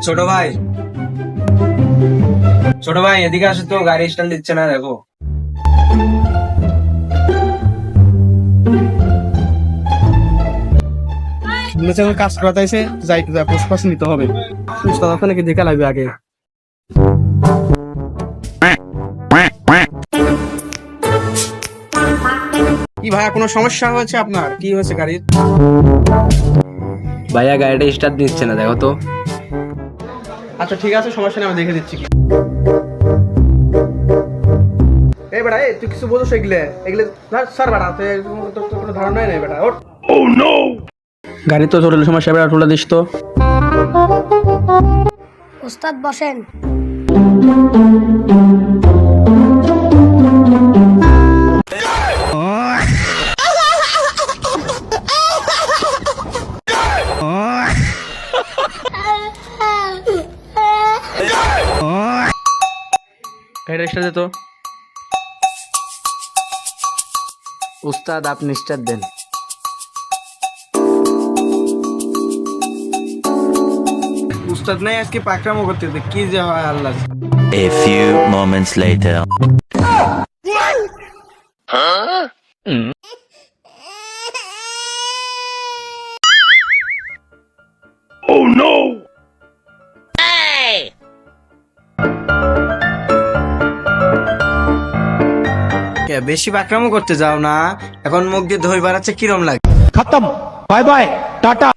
ছোট ভাই, ছোট ভাই এদিকে আসো তো, গাড়ি স্ট্যান্ড দিচ্ছে না, দেখো। কাজ করাতে এসে যাইতে যায় পোস্ট নিতে হবে। উস্তাদ আপনাকে কি দেখা লাগবে আগে? কি ভাইয়া, কোনো সমস্যা হয়েছে আপনার? কি হয়েছে গাড়ির? ভাইয়া গাড়িটা স্টার্ট দিচ্ছে না, দেখো তো। আচ্ছা ঠিক আছে, সমস্যা নেই, আমি দেখে দিচ্ছি। এই বেটা, এই তুই কিছু বোঝো এগুলো এগুলো স্যার বেটা, তোর কোনো ধারণাই নাই বেটা। ওঠ। গাড়ি তো চলে সমস্যা, বেটা টোলা দিস তো। ওস্তাদ বসেন। গাড়িটা স্টার্ট দে তো। উস্তাদ আপনি স্টার্ট দেন। উস্তাদ নাই আজকে পাকরামো করতে, কি যে হয় আল্লাহ। A few moments later. Oh no! বেশি পাকরামো করতে যাও না, এখন মুখ দিয়ে দই বাড়াচ্ছে, কিরম লাগে? खत्म बाय बाय टाटा।